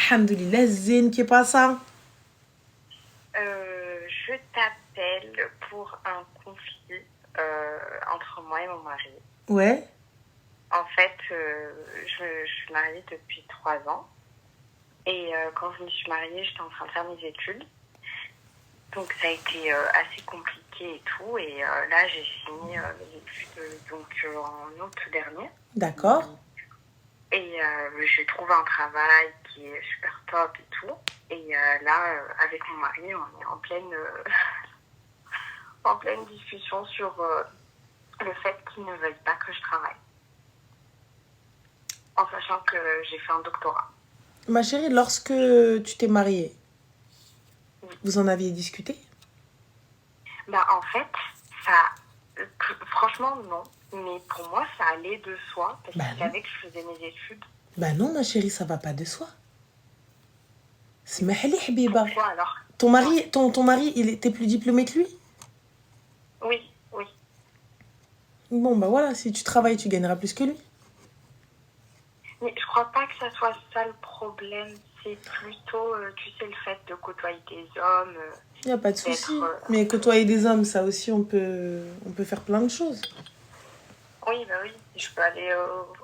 Alhamdulillah, Zine, qui est pas ça? Je t'appelle pour un conflit entre moi et mon mari. Ouais. En fait, je suis mariée depuis 3 ans. Et quand je me suis mariée, j'étais en train de faire mes études. Donc ça a été assez compliqué et tout. Et là, j'ai fini mes études en août dernier. D'accord. Et j'ai trouvé un travail qui est super top et tout. Et là, avec mon mari, on est en pleine discussion sur le fait qu'il ne veuille pas que je travaille. En sachant que j'ai fait un doctorat. Ma chérie, lorsque tu t'es mariée, vous en aviez discuté? Bah, en fait, ça, franchement, non. Mais pour moi, ça allait de soi. Parce qu'il savait que je faisais mes études. Bah non, ma chérie, ça va pas de soi. Smahli, Habiba. Pourquoi alors? Ton mari, il était plus diplômé que lui? Oui, oui. Bon, bah voilà, si tu travailles, tu gagneras plus que lui. Mais je crois pas que ça soit ça le problème. C'est plutôt, tu sais, le fait de côtoyer des hommes. Il n'y a pas de souci. Mais côtoyer des hommes, ça aussi, on peut faire plein de choses. Oui, bah oui. Je peux aller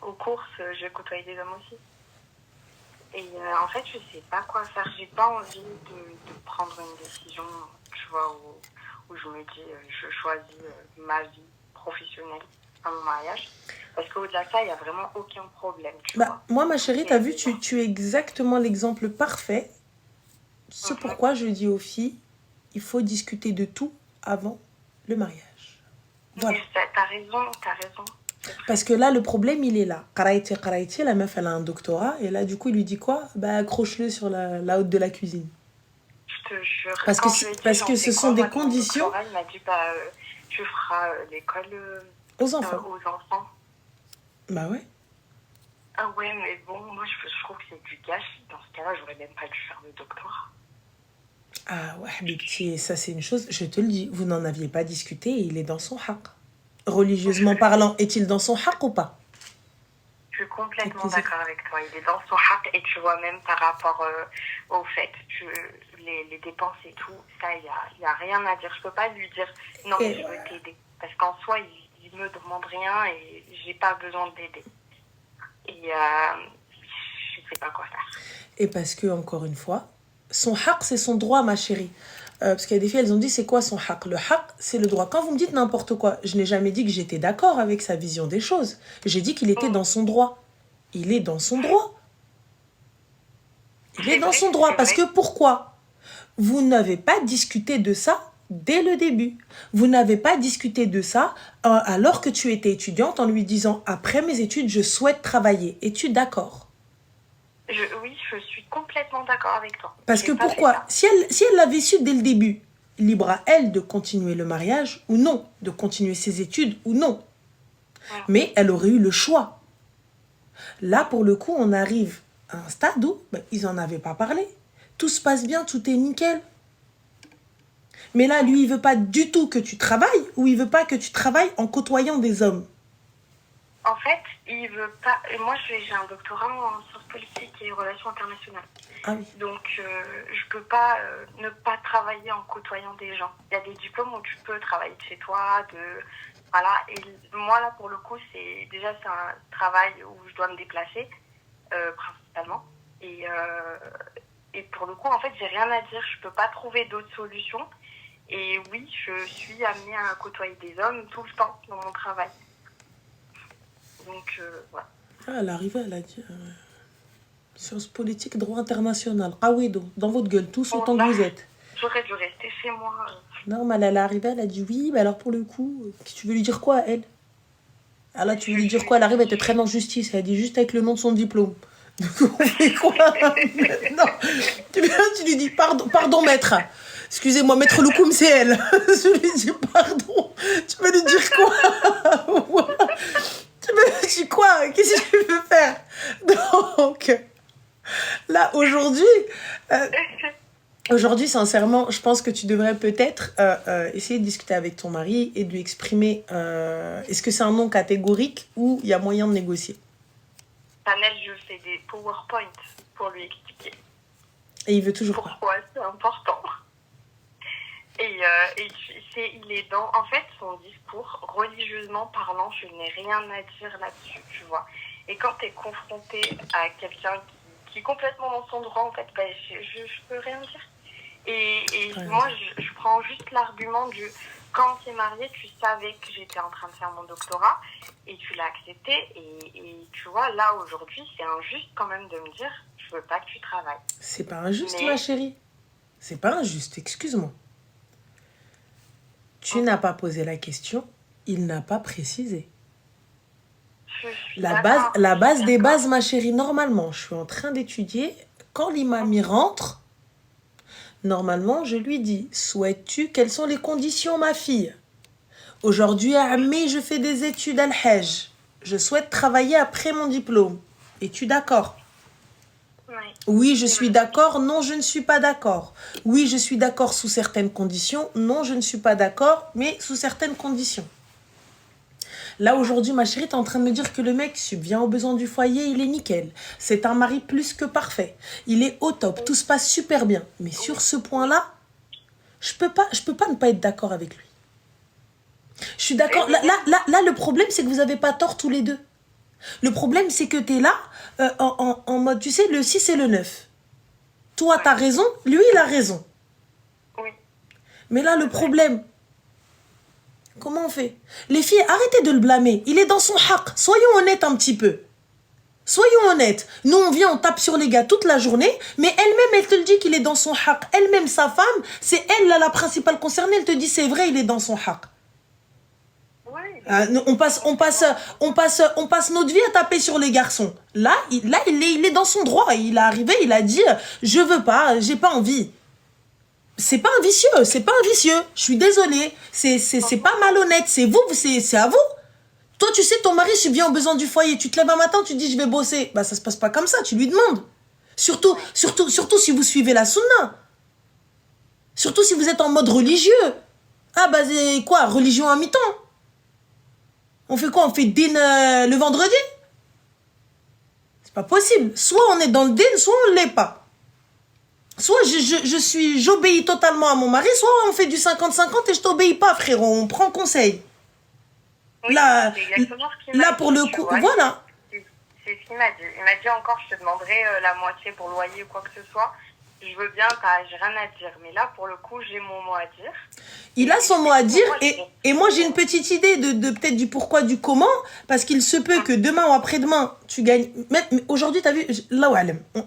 aux courses, je vais côtoyer des hommes aussi. Et en fait, je sais pas quoi faire. J'ai pas envie de prendre une décision, tu vois, où je me dis, je choisis ma vie professionnelle à mon mariage. Parce qu'au-delà de ça, il n'y a vraiment aucun problème, tu vois. Moi, ma chérie, t'as vu, tu es exactement l'exemple parfait. C'est pourquoi je dis aux filles, il faut discuter de tout avant le mariage. Voilà. T'as raison. Parce que là, le problème, il est là. Karaïti, la meuf, elle a un doctorat. Et là, du coup, il lui dit quoi? Bah, accroche-le sur la haute de la cuisine. Je te jure. Parce que ce sont des conditions... Il m'a dit, tu feras l'école aux enfants. Bah ouais. Ah ouais, mais bon, moi, je trouve que c'est du gâchis. Dans ce cas-là, j'aurais même pas dû faire le doctorat. Ah ouais, Habibti, ça, c'est une chose, je te le dis, vous n'en aviez pas discuté et il est dans son haq. Religieusement parlant, est-il dans son haq ou pas? Je suis complètement d'accord avec toi. Il est dans son haq et tu vois, même par rapport au fait que les dépenses et tout, ça, il n'y a rien à dire. Je peux pas lui dire non, mais je veux t'aider. Parce qu'en soi, il me demande rien et j'ai pas besoin d'aider. Et je sais pas quoi faire. Et parce que, encore une fois, son haq, c'est son droit, ma chérie. Parce qu'il y a des filles, elles ont dit, c'est quoi son haq? Le haq, c'est le droit. Quand vous me dites n'importe quoi, je n'ai jamais dit que j'étais d'accord avec sa vision des choses. J'ai dit qu'il était dans son droit. Il est dans son droit. Il est dans son droit. Parce que pourquoi? Vous n'avez pas discuté de ça dès le début. Vous n'avez pas discuté de ça alors que tu étais étudiante en lui disant, après mes études, je souhaite travailler. Es-tu d'accord? Oui, je suis complètement d'accord avec toi. Parce que pourquoi? Si elle l'avait su dès le début, libre à elle de continuer le mariage ou non, de continuer ses études ou non. Mais elle aurait eu le choix. Là, pour le coup, on arrive à un stade où ils n'en avaient pas parlé. Tout se passe bien, tout est nickel. Mais là, lui, il veut pas du tout que tu travailles ou il veut pas que tu travailles en côtoyant des hommes. En fait, il veut pas... Moi, j'ai un doctorat en sciences politiques et relations internationales. Ah oui. Donc, je peux pas ne pas travailler en côtoyant des gens. Il y a des diplômes où tu peux travailler de chez toi, voilà. Et moi, là, pour le coup, c'est un travail où je dois me déplacer, principalement. Et pour le coup, en fait, j'ai rien à dire. Je peux pas trouver d'autres solutions. Et oui, je suis amenée à côtoyer des hommes tout le temps dans mon travail. Donc, voilà. Ah, elle est arrivée, elle a dit... Sciences politiques, droit international. Ah oui, donc, dans votre gueule, tous autant que vous êtes. J'aurais dû rester chez moi. Non, mais elle est arrivée, elle a dit oui, mais alors pour le coup, tu veux lui dire quoi, elle? Ah là, tu veux lui dire quoi? Elle arrive, elle te traîne en justice. Elle dit juste avec le nom de son diplôme. Donc, on fait quoi maintenant? Tu lui dis pardon, maître. Excusez-moi, maître Loukoum, c'est elle. Je lui dis pardon. Tu veux lui dire quoi? Tu veux dire quoi? Qu'est-ce que tu veux faire? Donc, là, aujourd'hui, sincèrement, je pense que tu devrais peut-être essayer de discuter avec ton mari et de lui exprimer est-ce que c'est un non catégorique ou il y a moyen de négocier. Panel, je fais des PowerPoint pour lui expliquer. Et il veut toujours pas. Pourquoi? C'est important. Il est dans, en fait, son discours, religieusement parlant, je n'ai rien à dire là-dessus, tu vois. Et quand tu es confronté à quelqu'un qui est complètement dans son droit, en fait, ben, je peux rien dire. Et moi, je prends juste l'argument du quand tu es marié, tu savais que j'étais en train de faire mon doctorat et tu l'as accepté. Et tu vois, là, aujourd'hui, c'est injuste quand même de me dire je veux pas que tu travailles. C'est pas injuste, ma chérie. C'est pas injuste, excuse-moi. Tu n'as pas posé la question, il n'a pas précisé. La base des bases, ma chérie, normalement, je suis en train d'étudier. Quand l'imam y rentre, normalement, je lui dis, souhaites-tu, quelles sont les conditions, ma fille? Aujourd'hui, à mai, je fais des études à l'Hajj. Je souhaite travailler après mon diplôme. Es-tu d'accord? Oui, je suis d'accord. Non, je ne suis pas d'accord. Oui, je suis d'accord sous certaines conditions. Non, je ne suis pas d'accord, mais sous certaines conditions. Là, aujourd'hui, ma chérie, t'es en train de me dire que le mec subvient aux besoins du foyer, il est nickel. C'est un mari plus que parfait. Il est au top, tout se passe super bien. Mais sur ce point-là, je peux pas ne pas être d'accord avec lui. Je suis d'accord. Là, le problème, c'est que vous n'avez pas tort tous les deux. Le problème, c'est que tu es là, en mode, tu sais, le 6 et le 9. Toi, t'as raison, lui, il a raison. Oui. Mais là, le problème, comment on fait? Les filles, arrêtez de le blâmer. Il est dans son haq. Soyons honnêtes un petit peu. Soyons honnêtes. Nous, on vient, on tape sur les gars toute la journée, mais elle-même, elle te le dit qu'il est dans son haq. Elle-même, sa femme, c'est elle, là, la principale concernée. Elle te dit, c'est vrai, il est dans son haq. On passe notre vie à taper sur les garçons. Là, il est dans son droit. Il est arrivé, il a dit, je veux pas, j'ai pas envie. C'est pas un vicieux, c'est pas un vicieux. Je suis désolée, c'est pas malhonnête. C'est vous, c'est à vous. Toi, tu sais, ton mari subvient aux besoins du foyer. Tu te lèves un matin, tu dis, je vais bosser. Bah, ça se passe pas comme ça. Tu lui demandes. Surtout si vous suivez la sunna. Surtout si vous êtes en mode religieux. Ah, bah, c'est quoi, religion à mi-temps? On fait quoi? On fait din le vendredi? C'est pas possible. Soit on est dans le din, soit on ne l'est pas. Soit j'obéis totalement à mon mari, soit on fait du 50-50 et je t'obéis pas, frérot. On prend conseil. Oui, là, pour le coup, vois, voilà. C'est ce qu'il m'a dit. Il m'a dit encore, je te demanderai la moitié pour le loyer ou quoi que ce soit. Je veux bien, j'ai rien à dire. Mais là, pour le coup, j'ai mon mot à dire. Il a son mot à dire et moi, j'ai une petite idée de peut-être du pourquoi, du comment. Parce qu'il se peut que demain ou après-demain, tu gagnes... Mais aujourd'hui, t'as vu, là,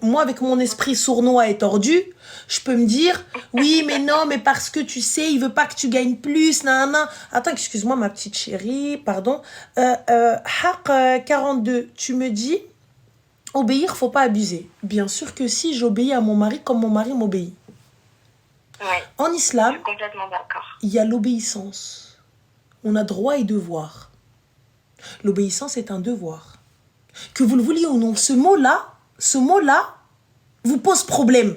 moi, avec mon esprit sournois et tordu, je peux me dire, oui, mais non, mais parce que tu sais, il veut pas que tu gagnes plus, nanana. Attends, excuse-moi, ma petite chérie, pardon. Haq 42, tu me dis... Obéir, faut pas abuser. Bien sûr que si, j'obéis à mon mari comme mon mari m'obéit. Ouais, en islam, je suis complètement d'accord. Il y a l'obéissance. On a droit et devoir. L'obéissance est un devoir. Que vous le vouliez ou non, ce mot-là, vous pose problème.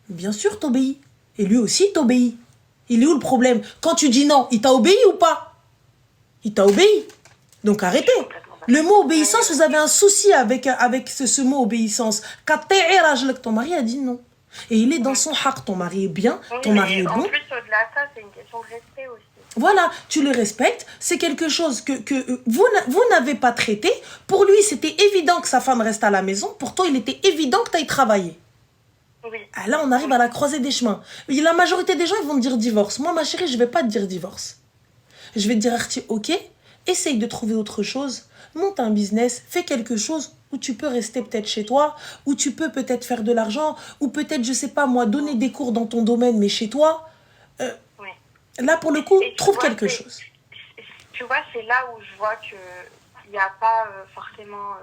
Bien sûr, t'obéis. Et lui aussi, t'obéit. Il est où le problème? Quand tu dis non, il t'a obéi ou pas? Il t'a obéi. Donc arrêtez. Le mot obéissance, vous avez un souci avec ce mot obéissance. Ton mari a dit non. Et il est dans son haq. Ton mari est bien, ton mari est bon. En plus, au-delà de ça, c'est une question de respect aussi. Voilà, tu le respectes. C'est quelque chose que vous n'avez pas traité. Pour lui, c'était évident que sa femme reste à la maison. Pour toi, il était évident que tu ailles travailler. Oui. Ah, là, on arrive à la croisée des chemins. La majorité des gens, ils vont te dire divorce. Moi, ma chérie, je ne vais pas te dire divorce. Je vais te dire, Arti, ok, essaye de trouver autre chose. Monte un business, fais quelque chose où tu peux rester peut-être chez toi, où tu peux peut-être faire de l'argent, ou peut-être, je sais pas moi, donner des cours dans ton domaine, mais chez toi. Oui. Là, pour le coup, trouve quelque chose. Tu vois, c'est là où je vois que il n'y a pas forcément...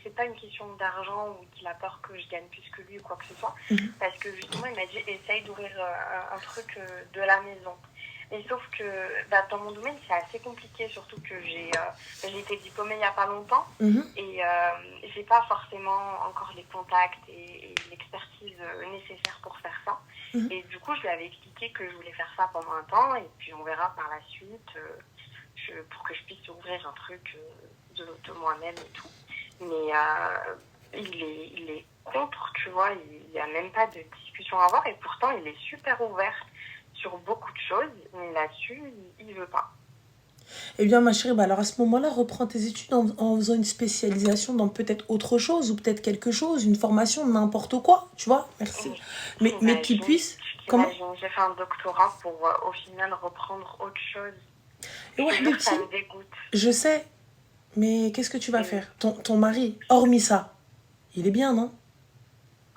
c'est pas une question d'argent ou qu'il a peur que je gagne plus que lui ou quoi que ce soit. Parce que justement, il m'a dit, essaye d'ouvrir un truc de la maison. Mais sauf que dans mon domaine, c'est assez compliqué, surtout que j'ai été diplômée il n'y a pas longtemps. Et j'ai pas forcément encore les contacts et l'expertise nécessaires pour faire ça. Et du coup, je lui avais expliqué que je voulais faire ça pendant un temps, et puis on verra par la suite pour que je puisse ouvrir un truc de moi-même et tout. Mais il est contre, tu vois, il n'y a même pas de discussion à avoir et pourtant il est super ouvert sur beaucoup de choses, mais là-dessus, il veut pas. Eh bien, ma chérie, bah alors à ce moment-là, reprends tes études en faisant une spécialisation dans peut-être autre chose ou peut-être quelque chose, une formation, n'importe quoi, tu vois, merci. Mais qui puisse... Comment? J'ai fait un doctorat pour au final reprendre autre chose. Et ouais, Je te jure, ça me dégoûte. je sais, mais qu'est-ce que tu vas faire? Ton mari, hormis ça, il est bien, non?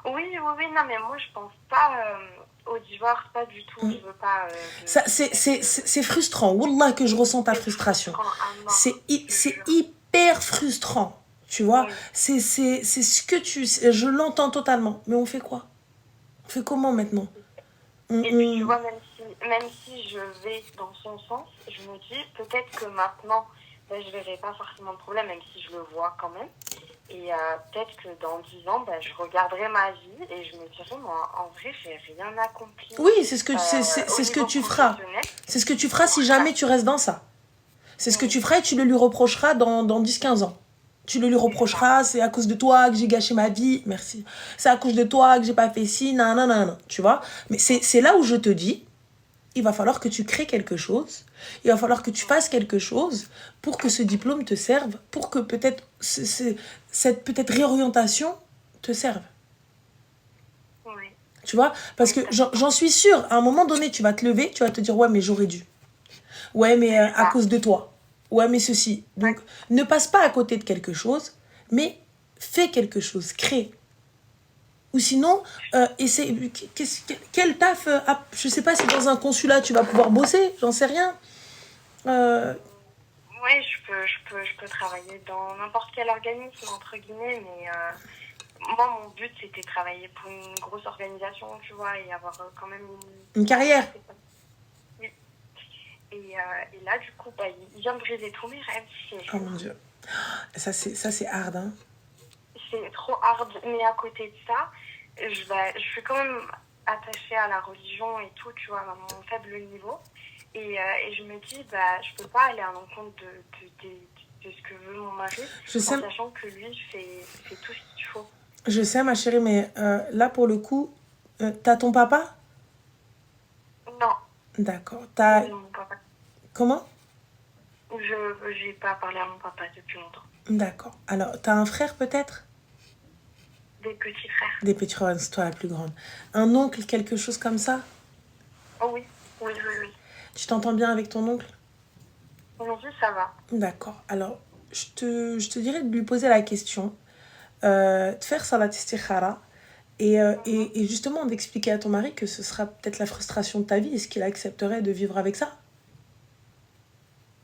Oui, non, mais moi je pense pas au divorce, pas du tout. Je veux pas. C'est frustrant. Wallah que je ressens ta frustration. C'est hyper frustrant. Tu vois, oui. C'est ce que tu... Je l'entends totalement. Mais on fait quoi? On fait comment maintenant? Et puis tu vois, même si je vais dans son sens, je me dis peut-être que maintenant, ben, je verrai pas forcément de problème, même si je le vois quand même. Et peut-être que dans 10 ans, ben, je regarderai ma vie et je me dirai, moi, en vrai, j'ai rien accompli. Oui, c'est ce que, c'est ce que tu feras. C'est ce que tu feras si jamais tu restes dans ça. C'est ce que tu feras et tu le lui reprocheras dans 10-15 ans. Tu le lui reprocheras, c'est à cause de toi que j'ai gâché ma vie. Merci. C'est à cause de toi que j'ai pas fait ci, nanana. Tu vois? Mais c'est là où je te dis, il va falloir que tu crées quelque chose. Il va falloir que tu fasses quelque chose pour que ce diplôme te serve, pour que peut-être cette peut-être réorientation te serve. Oui. Tu vois? Parce que j'en suis sûre, à un moment donné, tu vas te lever, tu vas te dire, ouais, mais j'aurais dû. Ouais, mais à cause de toi. Ouais, mais ceci. Donc, ne passe pas à côté de quelque chose, mais fais quelque chose, crée. Ou sinon, essaie. Quel taf je sais pas si dans un consulat tu vas pouvoir bosser, j'en sais rien. Oui, je peux travailler dans n'importe quel organisme, entre guillemets, mais moi, mon but, c'était de travailler pour une grosse organisation, tu vois, et avoir quand même une carrière. Oui. Et là, du coup, bah, il vient de briser tous mes rêves. Oh mon Dieu. Ça, c'est hard, hein. C'est trop hard, mais à côté de ça, je suis quand même attachée à la religion et tout, tu vois, à mon faible niveau. Et je me dis, bah, je peux pas aller à l'encontre de ce que veut mon mari, en sachant que lui fait tout ce qu'il faut. Je sais, ma chérie, mais là, pour le coup, t'as ton papa? Non. D'accord. Non, mon papa. Comment? Je n'ai pas parlé à mon papa depuis longtemps. D'accord. Alors, t'as un frère peut-être? Des petits frères. Des petits frères, c'est toi la plus grande. Un oncle, quelque chose comme ça? Oh oui. Tu t'entends bien avec ton oncle? Aujourd'hui, ça va. D'accord. Alors, je te dirais de lui poser la question, de faire salat istikhara et justement d'expliquer à ton mari que ce sera peut-être la frustration de ta vie. Est-ce qu'il accepterait de vivre avec ça?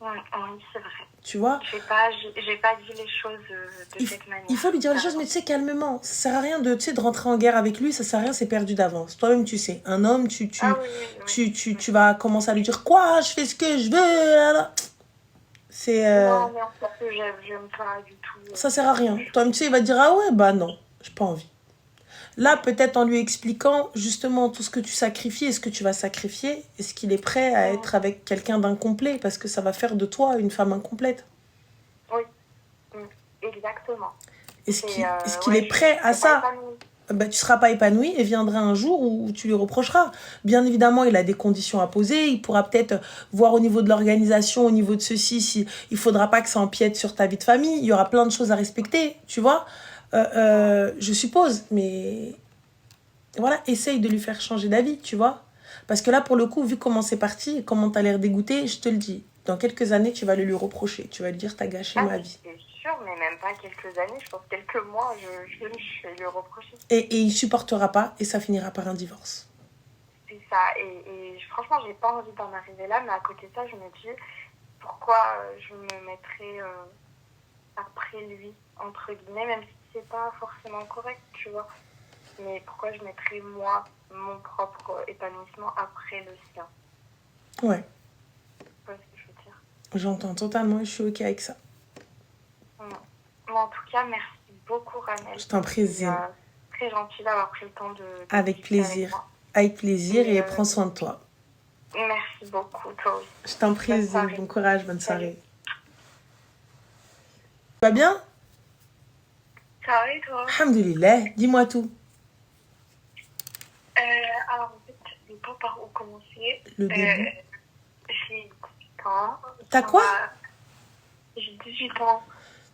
Oui, c'est vrai. Tu vois? J'ai pas dit les choses de cette manière. Il faut lui dire les choses, mais tu sais, calmement. Ça sert à rien de rentrer en guerre avec lui, ça sert à rien, c'est perdu d'avance. Toi-même, tu sais, un homme, tu vas commencer à lui dire quoi? Je fais ce que je veux. Là. C'est. Non, mais en fait, j'aime pas du tout. Ça sert à rien. Toi-même, tu sais, il va te dire ah ouais, bah non, j'ai pas envie. Là, peut-être en lui expliquant justement tout ce que tu sacrifies et ce que tu vas sacrifier, est-ce qu'il est prêt à être avec quelqu'un d'incomplet? Parce que ça va faire de toi une femme incomplète. Oui, exactement. Est-ce qu'il est prêt à ça? Bah, tu ne seras pas épanoui et viendra un jour où tu lui reprocheras. Bien évidemment, il a des conditions à poser. Il pourra peut-être voir au niveau de l'organisation, au niveau de ceci, si il ne faudra pas que ça empiète sur ta vie de famille. Il y aura plein de choses à respecter, tu vois. Je suppose, mais voilà, essaye de lui faire changer d'avis, tu vois. Parce que là, pour le coup, vu comment c'est parti et comment tu as l'air dégoûté, je te le dis, dans quelques années, tu vas le lui reprocher. Tu vas lui dire, t'as gâché ma vie. C'est sûr, mais même pas quelques années, je pense quelques mois, je vais lui reprocher. Et il supportera pas et ça finira par un divorce. C'est ça, et franchement, j'ai pas envie d'en arriver là, mais à côté de ça, je me dis, pourquoi je me mettrais après lui, entre guillemets, même si c'est pas forcément correct, tu vois. Mais pourquoi je mettrais, moi, mon propre épanouissement après le sien? Ouais. Tu vois ce que je veux dire? J'entends totalement et je suis OK avec ça. Bon, en tout cas, merci beaucoup, Ramel. Je t'en prie, Zine. Très gentil d'avoir pris le temps de avec plaisir. Avec plaisir et prends soin de toi. Merci beaucoup, toi aussi. Je t'en prie, Zine. Bon courage, bonne soirée. Tu vas bien? Ça va et toi? Alhamdulillah, dis-moi tout. Alors, en fait, je ne sais pas par où commencer. Le début. J'ai 18 ans. T'as Ça quoi? va... J'ai 18 ans.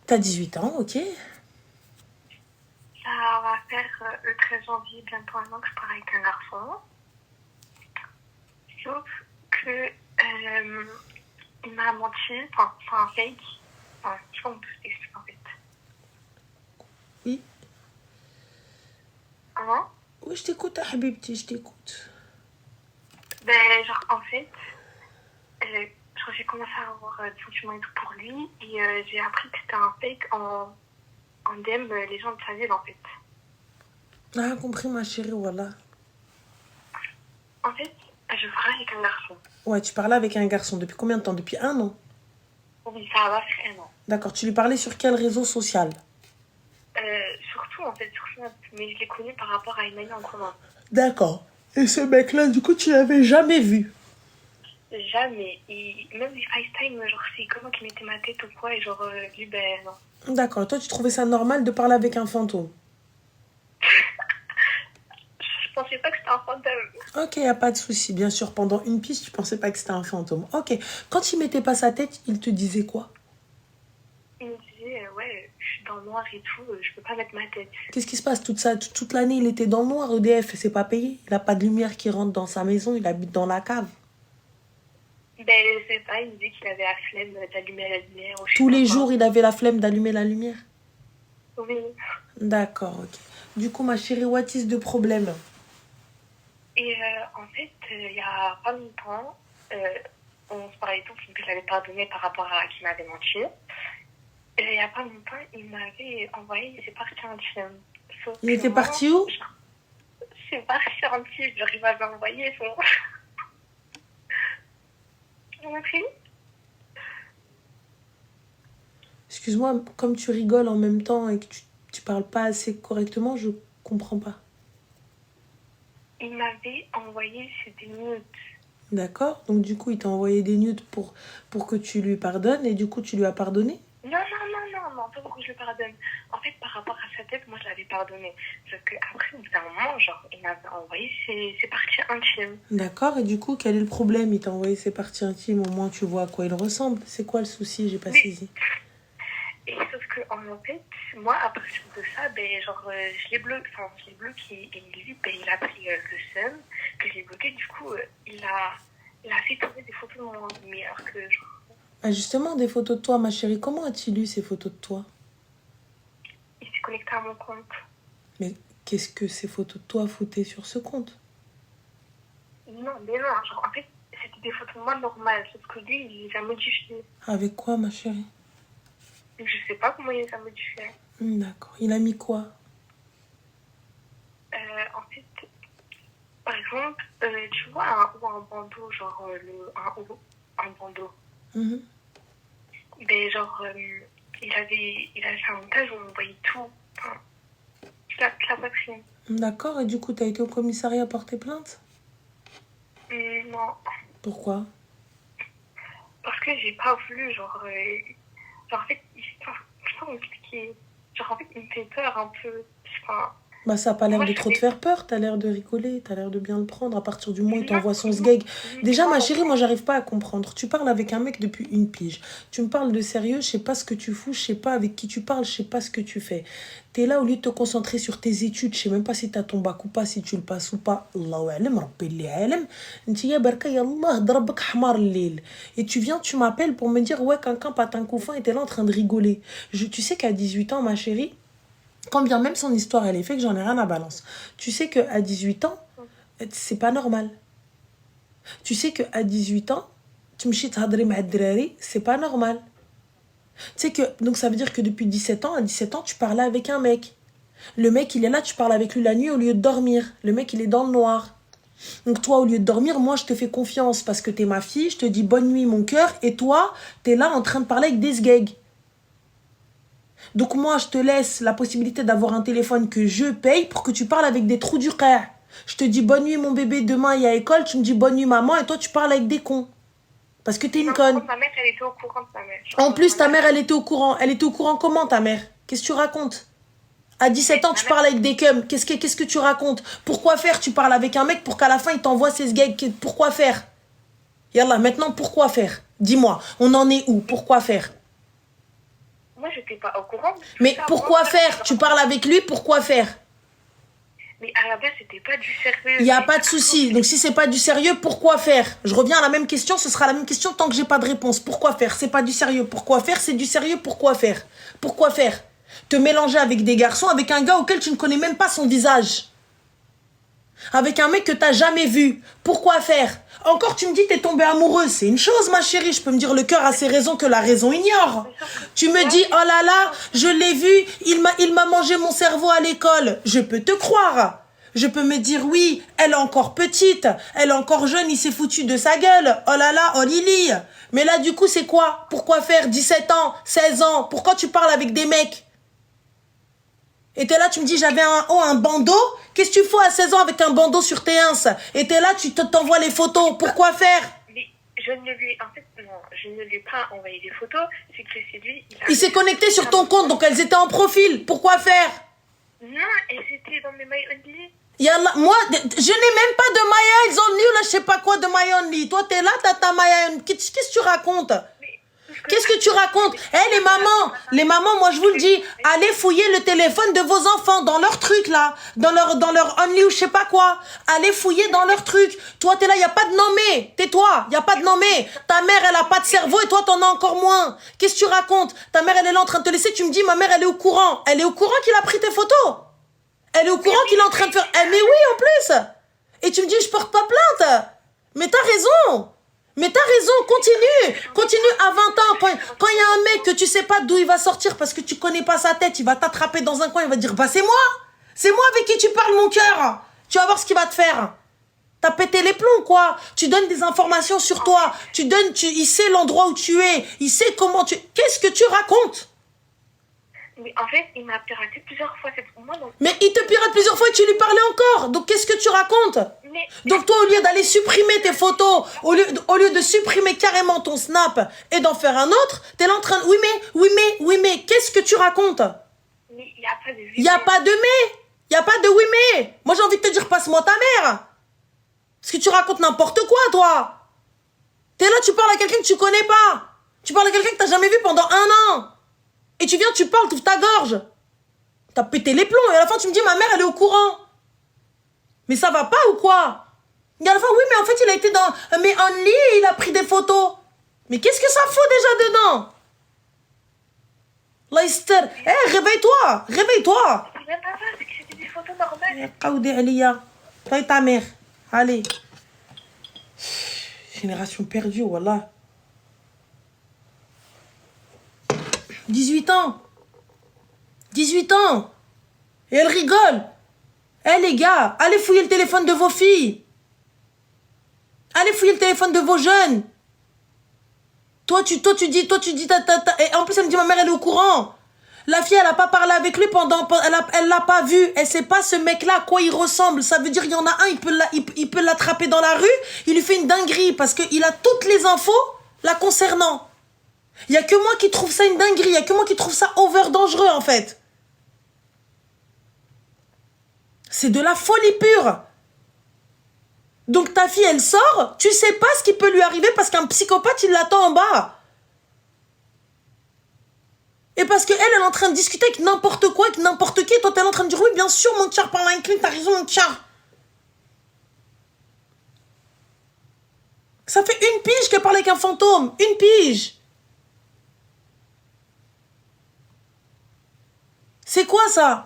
T'as 18 ans, ok. Ça va faire le 13 janvier, bientôt un an que je pars avec un garçon. Sauf que il m'a menti. Enfin, c'est un fake. Enfin, je sais pas comment t'expliquer en fait. Oui. Hein? Oui, je t'écoute, Habibti, je t'écoute. Ben, genre, en fait, genre, j'ai commencé à avoir des sentiments et tout pour lui. Et j'ai appris que c'était un fake en DM les gens de sa ville, en fait. Ah, compris, ma chérie, voilà. En fait, je parlais avec un garçon. Ouais, tu parlais avec un garçon depuis combien de temps? Depuis 1 an? Oui, ça va faire un an. D'accord, tu lui parlais sur quel réseau social? Surtout, en fait, sur Snap. Mais je l'ai connu par rapport à une amie en commun. D'accord. Et ce mec-là, du coup, tu l'avais jamais vu? Jamais. Et même les FaceTime, genre, c'est comment qu'il mettait ma tête ou quoi. Et genre, lui, ben, non. D'accord, toi, tu trouvais ça normal de parler avec un fantôme? Je pensais pas que c'était un fantôme. Ok, y a pas de souci. Bien sûr, pendant une piste, tu pensais pas que c'était un fantôme. Ok. Quand il mettait pas sa tête, il te disait quoi? Il me disait, ouais, je suis dans le noir et tout, je peux pas mettre ma tête. Qu'est-ce qui se passe toute l'année, il était dans le noir, EDF, et c'est pas payé. Il a pas de lumière qui rentre dans sa maison, il habite dans la cave. Ben, je sais pas, il me disait qu'il avait la flemme d'allumer la lumière. Ou je sais Tous pas les quoi. jours, il avait la flemme d'allumer la lumière. Oui. D'accord, ok. Du coup, ma chérie, what is the problème? Et en fait, il y a pas longtemps, on se parlait tout, que j'avais pardonné par rapport à qui m'avait menti. Et il y a pas longtemps, il m'avait envoyé, c'est parti un film. Sauf Il que était moi, parti où? c'est parti un film, genre il m'avait envoyé son... Tu m'as pris? Excuse-moi, comme tu rigoles en même temps et que tu parles pas assez correctement, je comprends pas. Il m'avait envoyé des nudes. D'accord? Donc du coup, il t'a envoyé des nudes pour que tu lui pardonnes et du coup, tu lui as pardonné? Non, pas pour que je le pardonne. En fait, par rapport à sa tête, moi, je l'avais pardonné. Sauf qu'après, au bout d'un moment, genre, il m'avait envoyé ses parties intimes. D'accord, et du coup, quel est le problème? Il t'a envoyé ses parties intimes, au moins tu vois à quoi il ressemble. C'est quoi le souci? J'ai pas saisi. Et sauf que, en fait, moi, à partir de ça, ben, genre, je l'ai bloqué. Et lui, ben, il a pris le seum que je l'ai bloqué. Du coup, il a fait tourner des photos de moi. Mais alors que, genre, Ah, justement, des photos de toi, ma chérie. Comment a-t-il eu ces photos de toi? il s'est connecté à mon compte. Mais qu'est-ce que ces photos de toi foutaient sur ce compte? Non, mais non, genre, en fait, c'était des photos de moi normales. Sauf que lui, il les a modifiées. Avec quoi, ma chérie? Je sais pas comment il les a modifiées. D'accord. Il a mis quoi? En fait, par exemple, tu vois un bandeau, genre un bandeau. Mhm. Ben, genre, il avait fait un montage où on voyait tout. Enfin, la poitrine. D'accord, et du coup, t'as été au commissariat porter plainte? Non, Pourquoi? parce que j'ai pas voulu, genre, en fait, je sais pas comment expliquer. Genre, en fait, il me fait peur un peu. Enfin, Bah, ça a pas l'air moi, de je trop te savais... faire peur, t'as l'air de rigoler, t'as l'air de bien le prendre. À partir du moment où il Non, t'envoie son non, sgeg. Déjà, non. ma chérie, moi, j'arrive pas à comprendre. Tu parles avec un mec depuis une pige. Tu me parles de sérieux, je sais pas ce que tu fous, je sais pas avec qui tu parles, je sais pas ce que tu fais. T'es là, au lieu de te concentrer sur tes études, je sais même pas si t'as ton bac ou pas, si tu le passes ou pas. Allahu alam, Rabbi li alam. Ntiya barka yallah, drabak hamar lil. Et tu viens, tu m'appelles pour me dire, ouais, quelqu'un patin couffin était là en train de rigoler. Tu sais qu'à 18 ans, ma chérie, quand bien même son histoire, elle est faite, que j'en ai rien à balance. Tu sais qu'à 18 ans, c'est pas normal. Tu sais qu'à 18 ans, tu me chites hadri ma drari, c'est pas normal. Tu sais que, donc ça veut dire que depuis 17 ans, à 17 ans, tu parlais avec un mec. Le mec, il est là, tu parles avec lui la nuit au lieu de dormir. Le mec, il est dans le noir. Donc toi, au lieu de dormir, moi, je te fais confiance parce que t'es ma fille, je te dis bonne nuit, mon cœur, et toi, t'es là en train de parler avec des sgegs. Donc moi, je te laisse la possibilité d'avoir un téléphone que je paye pour que tu parles avec des trous du cœur. Je te dis bonne nuit mon bébé, demain il y a école, tu me dis bonne nuit maman et toi tu parles avec des cons. Parce que t'es une conne. Ma mère, elle était au courant de sa mère. En plus ta mère elle était au courant. Elle était au courant comment ta mère? Qu'est-ce que tu racontes? À 17 ans, tu parles avec des cums. Qu'est-ce que tu racontes? Pourquoi faire? Tu parles avec un mec pour qu'à la fin, il t'envoie ses gags. Pourquoi faire? Yallah, maintenant, pourquoi faire? Dis-moi, on en est où? Pourquoi faire? Moi, je n'étais pas au courant. Mais pourquoi faire? Tu parles avec lui, pourquoi faire? Mais à la base, c'était pas du sérieux. Il n'y a pas de souci. Donc si c'est pas du sérieux, pourquoi faire? Je reviens à la même question, ce sera la même question tant que j'ai pas de réponse. Pourquoi faire? C'est pas du sérieux. Pourquoi faire? C'est du sérieux. Pourquoi faire? Pourquoi faire? Te mélanger avec des garçons, avec un gars auquel tu ne connais même pas son visage. Avec un mec que t'as jamais vu. Pourquoi faire? Encore tu me dis t'es tombée amoureuse. C'est une chose ma chérie. Je peux me dire le cœur a ses raisons que la raison ignore. Tu me dis oh là là, je l'ai vu, il m'a mangé mon cerveau à l'école. Je peux te croire. Je peux me dire oui, elle est encore petite, elle est encore jeune, il s'est foutu de sa gueule. Oh là là, oh Lily. Mais là du coup c'est quoi? Pourquoi faire 17 ans, 16 ans? Pourquoi tu parles avec des mecs? Et t'es là, tu me dis, j'avais un bandeau. Qu'est-ce que tu fais à 16 ans avec un bandeau sur tes ins? Et t'es là, tu t'envoies les photos. Pourquoi faire? Mais je ne lui... En fait, non, je ne lui ai pas envoyé des photos. C'est que c'est lui... Il s'est connecté sur ton compte, donc elles étaient en profil. Pourquoi faire? Non, elles étaient dans mes My Only. Yallah, moi, je n'ai même pas de My Only ou là, je sais pas quoi de My Only. Toi, t'es là, t'as ta My Only. Qu'est-ce que tu racontes? Qu'est-ce que tu racontes? Eh, les mamans, moi je vous le dis, allez fouiller le téléphone de vos enfants dans leur truc là, dans leur only ou je sais pas quoi. Allez fouiller dans leur truc. Toi t'es là, y a pas de nommé. Tais-toi, y a pas de nommé. Ta mère elle a pas de cerveau et toi t'en as encore moins. Qu'est-ce que tu racontes? Ta mère elle est là en train de te laisser, tu me dis ma mère elle est au courant. Elle est au courant qu'il a pris tes photos. Elle est au courant qu'il est en train de faire... Eh, mais oui en plus. Et tu me dis je porte pas plainte. Mais t'as raison. Mais t'as raison, continue à 20 ans, quand il y a un mec que tu sais pas d'où il va sortir parce que tu connais pas sa tête, il va t'attraper dans un coin, il va dire, bah c'est moi avec qui tu parles mon cœur, tu vas voir ce qu'il va te faire. T'as pété les plombs quoi, tu donnes des informations sur toi, il sait l'endroit où tu es, il sait comment tu... Qu'est-ce que tu racontes? Mais en fait, il m'a piraté plusieurs fois. Mais il te pirate plusieurs fois et tu lui parlais encore. Donc qu'est-ce que tu racontes? Donc toi, au lieu d'aller supprimer tes photos, au lieu de supprimer carrément ton snap et d'en faire un autre, t'es là en train de... Oui mais, qu'est-ce que tu racontes? Mais il n'y a pas de... Il n'y a pas de mais. Il n'y a pas de oui mais. Moi j'ai envie de te dire, passe-moi ta mère. Parce que tu racontes n'importe quoi, toi. T'es là, tu parles à quelqu'un que tu connais pas. Tu parles à quelqu'un que t'as jamais vu pendant 1 an. Et tu viens, tu parles, t'ouvres ta gorge. T'as pété les plombs. Et à la fin, tu me dis, ma mère, elle est au courant. Mais ça va pas ou quoi? Et à la fin, oui, mais en fait, il a été dans... Mais Only, il a pris des photos. Mais qu'est-ce que ça fout déjà dedans? Leicester, hé, réveille-toi. Réveille-toi. C'est même pas ça, c'est que c'était des photos normales. Kaoudé Elia. Toi et ta mère. Allez. Génération perdue, voilà. 18 ans. 18 ans. Et elle rigole. Eh les gars, allez fouiller le téléphone de vos filles. Allez fouiller le téléphone de vos jeunes. Toi tu dis, et en plus elle me dit ma mère elle est au courant. La fille elle a pas parlé avec lui elle l'a pas vu. Elle sait pas ce mec là à quoi il ressemble. Ça veut dire il y en a un, il peut l'attraper dans la rue. Il lui fait une dinguerie parce qu'il a toutes les infos la concernant. Il y a que moi qui trouve ça une dinguerie. Il y a que moi qui trouve ça over dangereux en fait. C'est de la folie pure. Donc ta fille, elle sort, tu sais pas ce qui peut lui arriver parce qu'un psychopathe, il l'attend en bas. Et parce qu'elle, elle est en train de discuter avec n'importe quoi, avec n'importe qui, et toi, t'es en train de dire, oui, bien sûr, mon tchar, par la incline, t'as raison, mon tchar. Ça fait une pige qu'elle parle avec un fantôme. Une pige. C'est quoi ça?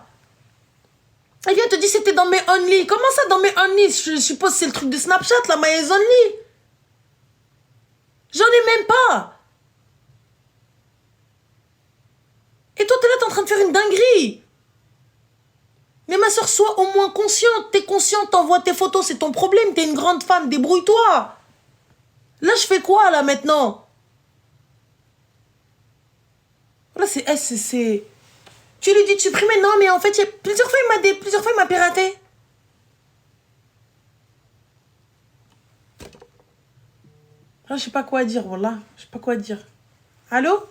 Elle vient te dire c'était dans mes only. Comment ça dans mes only? Je suppose que c'est le truc de Snapchat, là, my only. J'en ai même pas. Et toi, t'es là, t'es en train de faire une dinguerie. Mais ma soeur, sois au moins consciente. T'es consciente, t'envoies tes photos, c'est ton problème. T'es une grande femme, débrouille-toi. Là, je fais quoi, là, maintenant? Là, c'est... Tu lui dis de supprimer? Non, mais en fait, plusieurs fois, il m'a piraté. Là, je sais pas quoi dire, voilà. Je sais pas quoi dire. Allô?